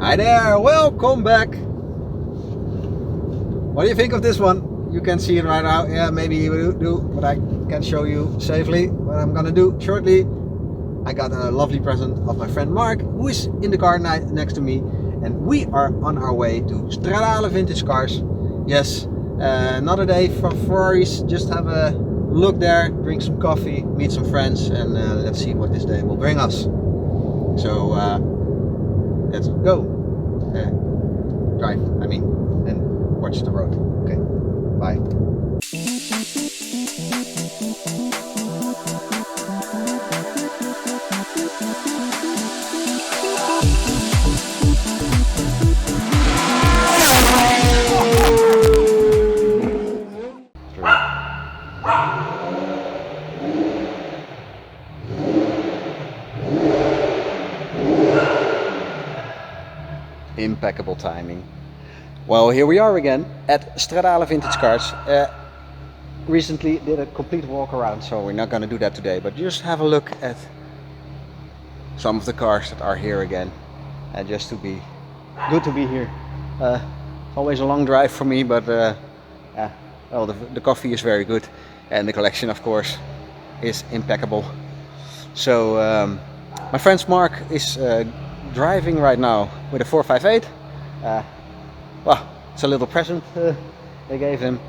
Hi there, welcome back. What do you think of this one? You can see it right now. Yeah, maybe you do, but I can't show you safely. What I'm gonna do shortly, I got a lovely present of my friend Mark, who is in the car next to me, and we are on our way to Stradale Vintage Cars. Yes, another day from Ferraris. Just have a look there, drink some coffee, meet some friends, and let's see what this day will bring us. So let's go. Drive, I mean, and watch the road. Okay, bye. Impeccable timing. Well, here we are again at Stradale Vintage Cars. Recently did a complete walk around, so we're not going to do that today, but just have a look at some of the cars that are here again, and just to be good to be here. It's always a long drive for me, but yeah, well, the coffee is very good, and the collection, of course, is impeccable. So my friend Mark is driving right now with a 458. Well, it's a little present they gave him.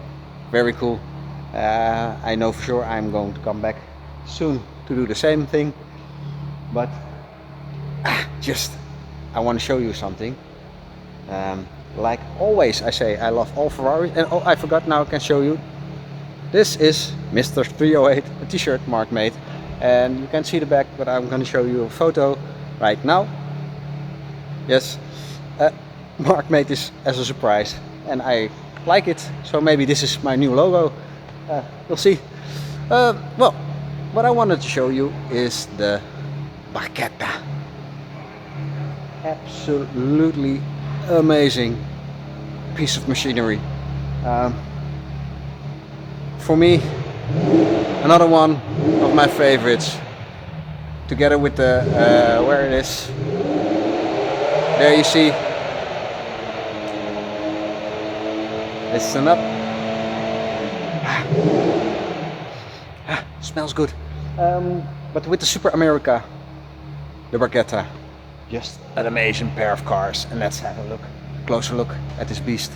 Very cool. I know for sure I'm going to come back soon to do the same thing, but just I want to show you something. Like always, I say I love all Ferraris, and oh, I forgot, now I can show you. This is Mr. 308, a t-shirt Mark made, and you can see the back, but I'm going to show you a photo right now. Yes, Mark made this as a surprise, and I like it, so maybe this is my new logo. We'll see. Well, what I wanted to show you is the Barchetta. Absolutely amazing piece of machinery. For me, another one of my favorites, together with the where it is. There you see. Listen up. Smells good. But with the Super America, the Barchetta, just an amazing pair of cars. And let's have a look, closer look at this beast.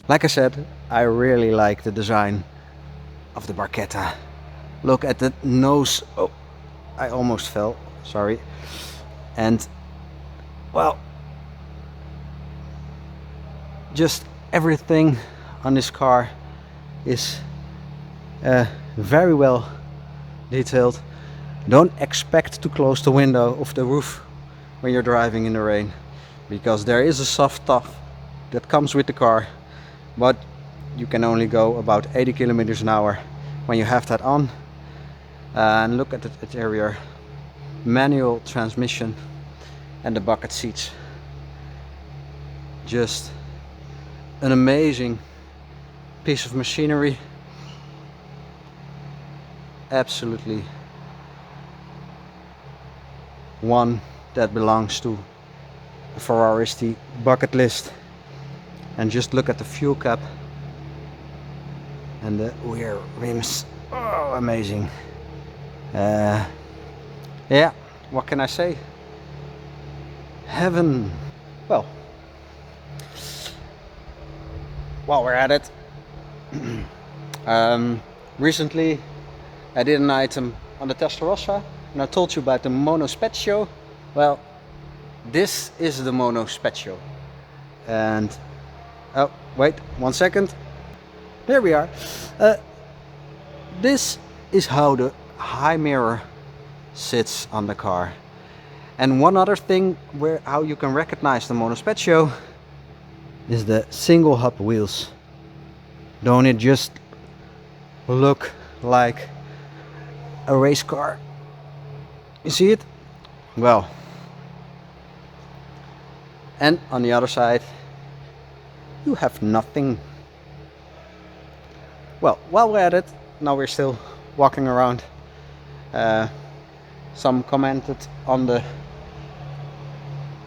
Like I said, I really like the design of the Barchetta. Look at the nose. Oh, I almost fell, sorry. And well, just everything on this car is very well detailed. Don't expect to close the window of the roof when you're driving in the rain, because there is a soft top that comes with the car, but you can only go about 80 kilometers an hour when you have that on. And look at the interior, manual transmission, and the bucket seats. Just an amazing piece of machinery. Absolutely one that belongs to the Ferrari bucket list. And just look at the fuel cap and the rear rims. Oh, amazing. Yeah, what can I say? Heaven. Well, while we're at it, recently I did an item on the Testarossa and I told you about the Mono Specchio. Well, this is the Mono Specchio. And oh, wait 1 second. There we are. This is how the high mirror sits on the car. And one other thing how you can recognize the Mono Specchio is the single hub wheels. Don't it just look like a race car? You see it? Well, and on the other side you have nothing. Well, while we're at it, now we're still walking around. Some commented on the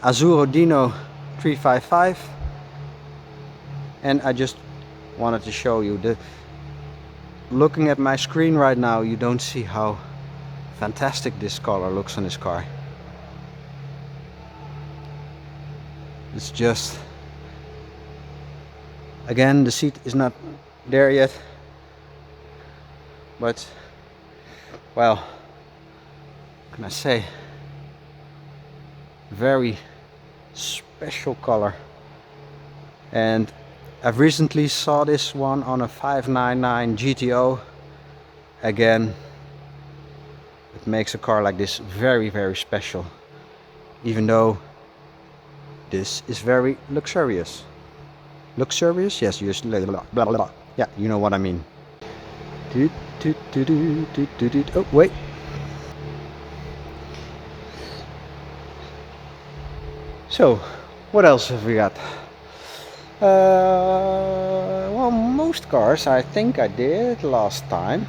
Azzurro Dino 355, and I just wanted to show you looking at my screen right now, you don't see how fantastic this color looks on this car. It's just, again, the seat is not there yet, but well, what can I say, very special color. And I've recently saw this one on a 599 GTO. Again, it makes a car like this very, very special, even though this is very luxurious. Luxurious? Yes, you just blah, blah, blah. Yeah, you know what I mean. Oh, wait. So, what else have we got? Well, most cars I think I did last time.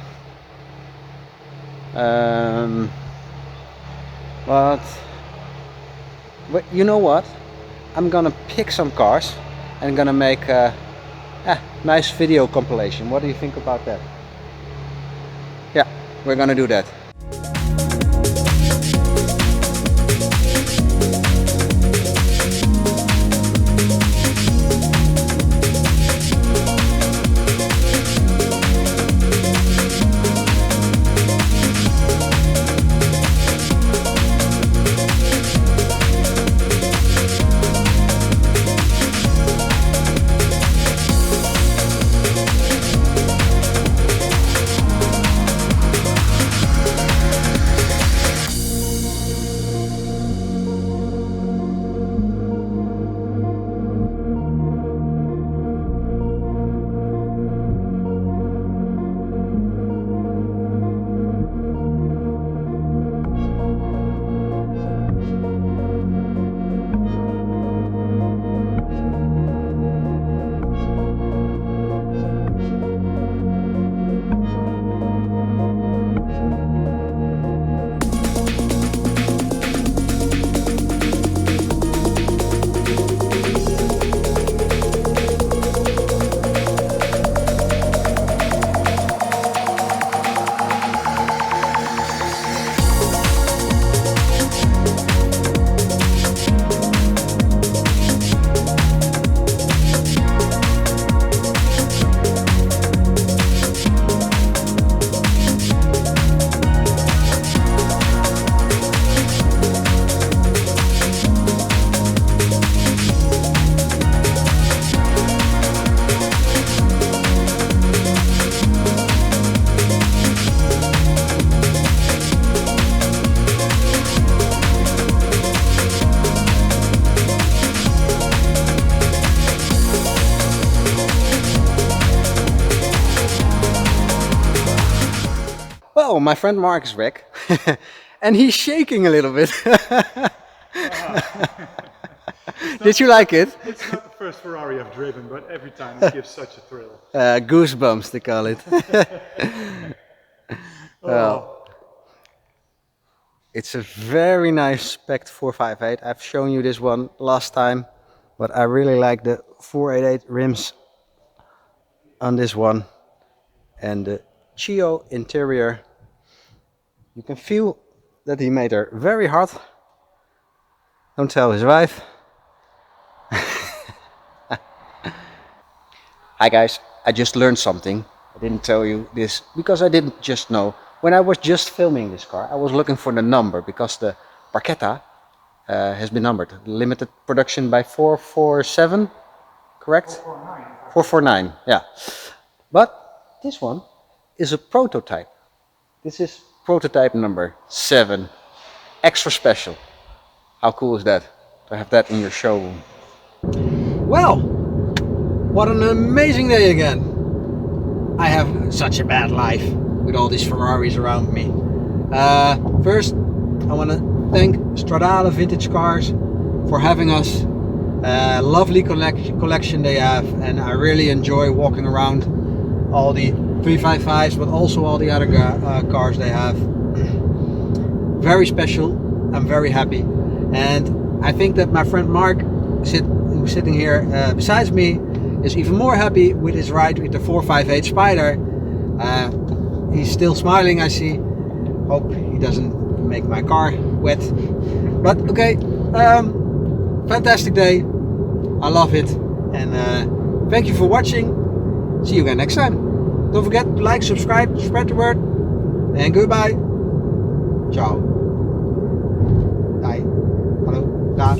But you know what? I'm gonna pick some cars and gonna make a nice video compilation. What do you think about that? Yeah, we're gonna do that. Well, my friend Mark is back and he's shaking a little bit. Did you like it? It's not the first Ferrari I've driven, but every time it gives such a thrill. Goosebumps, they call it. Well, it's a very nice spec 458. I've shown you this one last time, but I really like the 488 rims on this one and the Chio interior. You can feel that he made her very hot. Don't tell his wife. Hi guys, I just learned something. I didn't tell you this because I didn't just know. When I was just filming this car, I was looking for the number because the Barchetta has been numbered. Limited production by 447, correct? 449, yeah. But this one is a prototype. This is prototype number 7. Extra special. How cool is that to have that in your showroom? Well, what an amazing day again. I have such a bad life with all these Ferraris around me. First, I want to thank Stradale Vintage Cars for having us. Lovely collection they have, and I really enjoy walking around all the 355s, but also all the other cars they have. Very special. I'm very happy, and I think that my friend Mark, who's sitting here besides me, is even more happy with his ride with the 458 Spider. He's still smiling, I see. Hope he doesn't make my car wet. But okay, fantastic day. I love it, and thank you for watching. See you again next time. Don't forget to like, subscribe, spread the word, and goodbye. Ciao. Bye. Hello. Da.